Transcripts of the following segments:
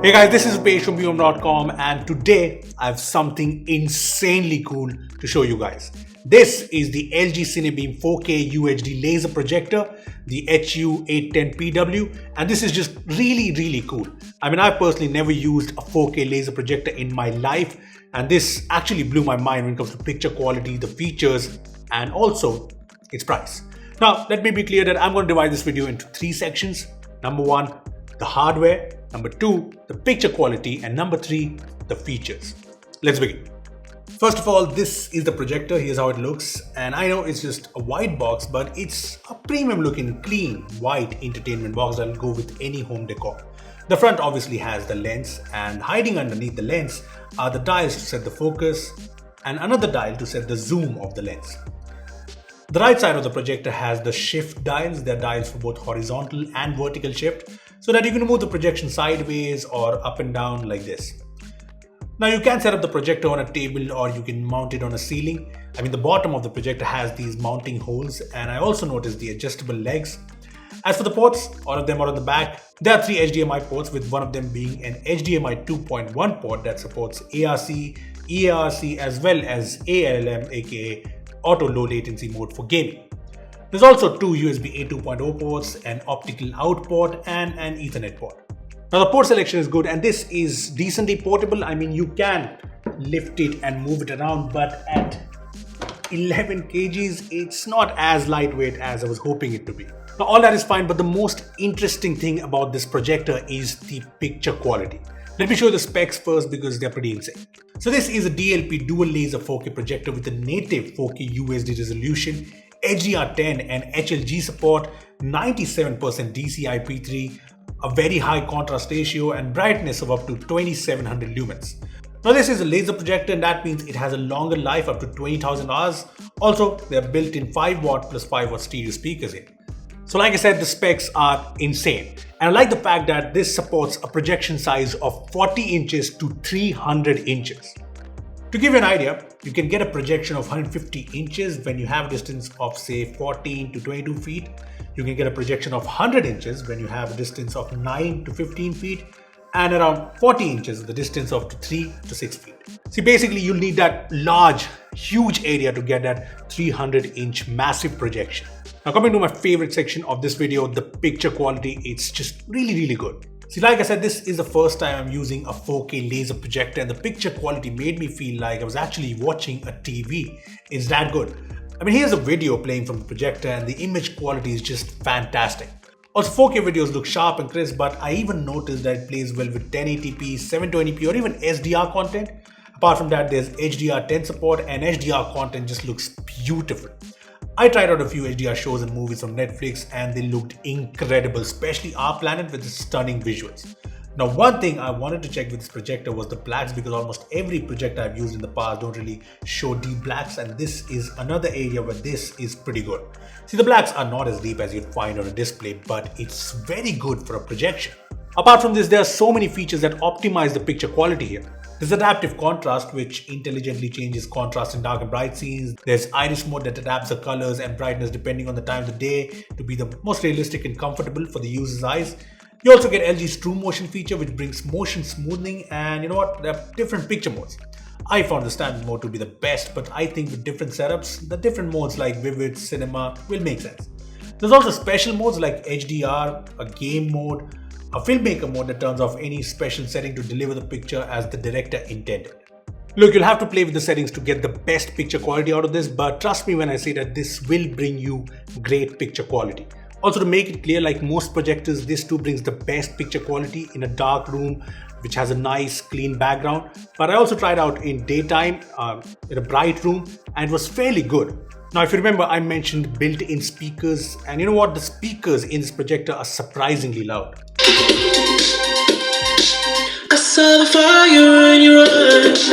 Hey guys, this is Paige from Beebom.com and today I have something insanely cool to show you guys. This is the LG Cinebeam 4K UHD laser projector, the HU810PW, and this is just really cool. I mean, I've personally never used a 4K laser projector in my life, and this actually blew my mind when it comes to picture quality, the features, and also its price. Now, let me be clear that I'm going to divide this video into three sections. Number one, the hardware. Number two, the picture quality. And number three, the features. Let's begin. First of all, this is the projector. Here's how it looks. And I know it's just a white box, but it's a premium looking, clean, white entertainment box that'll go with any home decor. The front obviously has the lens, and hiding underneath the lens are the dials to set the focus and another dial to set the zoom of the lens. The right side of the projector has the shift dials. They're dials for both horizontal and vertical shift, so that you can move the projection sideways or up and down like this. Now you can set up the projector on a table or you can mount it on a ceiling. I mean, the bottom of the projector has these mounting holes, and I also noticed the adjustable legs. As for the ports, all of them are on the back. There are three HDMI ports, with one of them being an HDMI 2.1 port that supports ARC, EARC as well as ALM, aka auto low latency mode for gaming. There's also two USB A 2.0 ports, an optical out port and an Ethernet port. Now the port selection is good and this is decently portable. I mean, you can lift it and move it around, but at 11 kgs, it's not as lightweight as I was hoping it to be. Now all that is fine, but the most interesting thing about this projector is the picture quality. Let me show you the specs first because they're pretty insane. So this is a DLP dual laser 4K projector with a native 4K UHD resolution, HDR10 and HLG support, 97% DCI-P3, a very high contrast ratio and brightness of up to 2700 lumens. Now this is a laser projector and that means it has a longer life, up to 20,000 hours. Also, they're built in 5 watt plus 5 watt stereo speakers in. So like I said, the specs are insane. And I like the fact that this supports a projection size of 40 inches to 300 inches. To give you an idea, you can get a projection of 150 inches when you have a distance of say 14 to 22 feet. You can get a projection of 100 inches when you have a distance of 9 to 15 feet. And around 40 inches, the distance of 3 to 6 feet. See, basically you'll need that large, huge area to get that 300-inch massive projection. Now coming to my favorite section of this video, the picture quality, it's just really good. See, like I said, this is the first time I'm using a 4K laser projector and the picture quality made me feel like I was actually watching a TV. It's that good. I mean, here's a video playing from the projector and the image quality is just fantastic. Also, 4K videos look sharp and crisp, but I even noticed that it plays well with 1080p, 720p or even SDR content. Apart from that, there's HDR10 support and HDR content just looks beautiful. I tried out a few HDR shows and movies on Netflix and they looked incredible, especially Our Planet with its stunning visuals. Now, one thing I wanted to check with this projector was the blacks, because almost every projector I've used in the past don't really show deep blacks, and this is another area where this is pretty good. See, the blacks are not as deep as you'd find on a display, but it's very good for a projection. Apart from this, there are so many features that optimize the picture quality here. There's adaptive contrast, which intelligently changes contrast in dark and bright scenes. There's iris mode that adapts the colors and brightness depending on the time of the day to be the most realistic and comfortable for the user's eyes. You also get LG's True Motion feature, which brings motion smoothing, and you know what? There are different picture modes. I found the standard mode to be the best, but I think with different setups, the different modes like Vivid, Cinema will make sense. There's also special modes like HDR, a game mode, a filmmaker mode that turns off any special setting to deliver the picture as the director intended. Look, you'll have to play with the settings to get the best picture quality out of this, but trust me when I say that this will bring you great picture quality. Also, to make it clear, like most projectors, this too brings the best picture quality in a dark room which has a nice clean background. But I also tried out in daytime in a bright room and it was fairly good. Now, if you remember, I mentioned built-in speakers, and you know what? The speakers in this projector are surprisingly loud. I saw the fire in your eyes.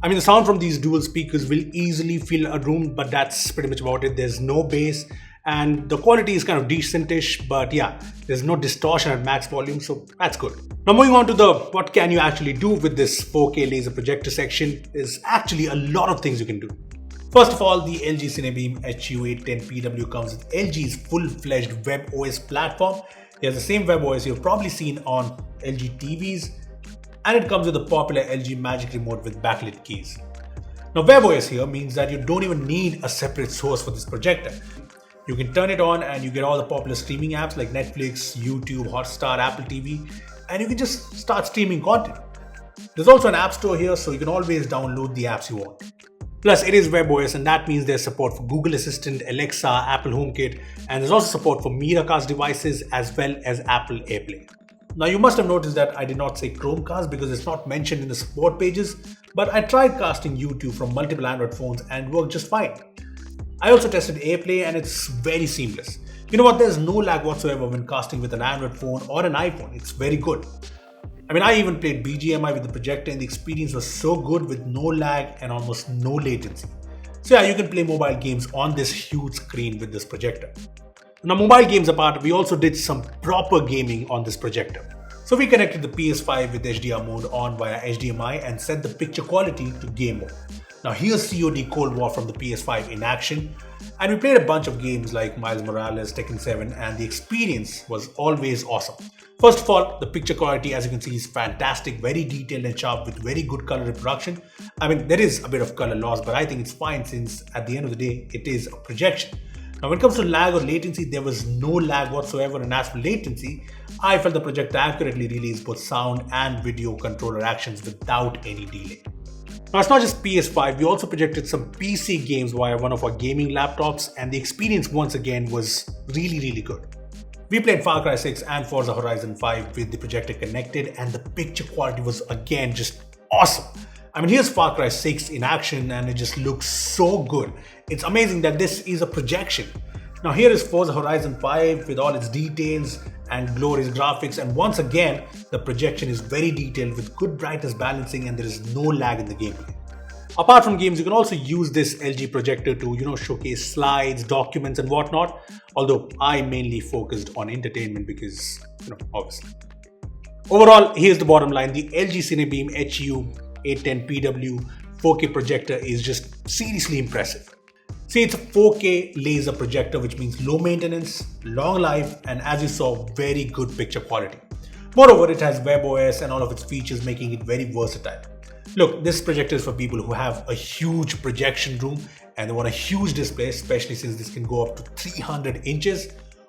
I mean, the sound from these dual speakers will easily fill a room, but that's pretty much about it. There's no bass and the quality is kind of decentish, but yeah, there's no distortion at max volume, so that's good. Now moving on to the what can you actually do with this 4K laser projector section, is actually a lot of things you can do. First of all, the LG Cinebeam HU810PW comes with LG's full-fledged WebOS platform. It has the same WebOS you've probably seen on LG TVs, and it comes with the popular LG Magic Remote with backlit keys. Now WebOS here means that you don't even need a separate source for this projector. You can turn it on and you get all the popular streaming apps like Netflix, YouTube, Hotstar, Apple TV, and you can just start streaming content. There's also an app store here, so you can always download the apps you want. Plus, it is WebOS, and that means there's support for Google Assistant, Alexa, Apple HomeKit, and there's also support for Miracast devices as well as Apple AirPlay. Now, you must have noticed that I did not say Chromecast because it's not mentioned in the support pages, but I tried casting YouTube from multiple Android phones and it worked just fine. I also tested AirPlay and it's very seamless. You know what? There's no lag whatsoever when casting with an Android phone or an iPhone. It's very good. I mean, I even played BGMI with the projector and the experience was so good with no lag and almost no latency. So yeah, you can play mobile games on this huge screen with this projector. Now, mobile games apart, we also did some proper gaming on this projector. So we connected the PS5 with HDR mode on via HDMI and set the picture quality to game mode. Now here's COD Cold War from the PS5 in action, and we played a bunch of games like Miles Morales, Tekken 7, and the experience was always awesome. First of all, the picture quality, as you can see, is fantastic, very detailed and sharp with very good color reproduction. I mean, there is a bit of color loss, but I think it's fine since at the end of the day, it is a projection. Now when it comes to lag or latency, there was no lag whatsoever, and as for latency, I felt the projector accurately released both sound and video controller actions without any delay. Now it's not just PS5, we also projected some PC games via one of our gaming laptops, and the experience once again was really good. We played Far Cry 6 and Forza Horizon 5 with the projector connected, and the picture quality was again just awesome. I mean, here's Far Cry 6 in action and it just looks so good. It's amazing that this is a projection. Now here is Forza Horizon 5 with all its details and glorious graphics, and once again the projection is very detailed with good brightness balancing and there is no lag in the gameplay. Apart from games, you can also use this LG projector to showcase slides, documents and whatnot, although I mainly focused on entertainment because obviously. Overall, here's the bottom line: the LG Cinebeam HU810PW 4K projector is just seriously impressive. See, it's a 4K laser projector, which means low maintenance, long life, and as you saw, very good picture quality. Moreover, it has WebOS and all of its features, making it very versatile. Look, this projector is for people who have a huge projection room and they want a huge display, especially since this can go up to 300 inches.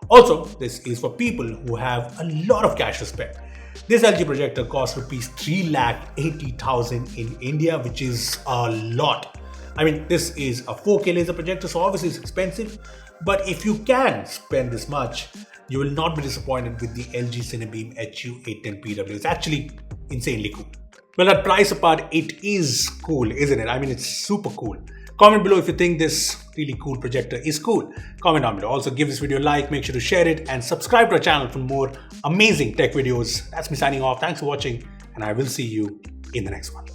Also, this is for people who have a lot of cash to spend. This LG projector costs rupees 3,80,000 in India, which is a lot. I mean, this is a 4K laser projector, so obviously it's expensive, but if you can spend this much, you will not be disappointed with the LG Cinebeam HU810PW. It's actually insanely cool. Well, that price apart, it is cool, isn't it? I mean, it's super cool. Comment below if you think this really cool projector is cool. Comment down below. Also, give this video a like, make sure to share it, and subscribe to our channel for more amazing tech videos. That's me signing off. Thanks for watching, and I will see you in the next one.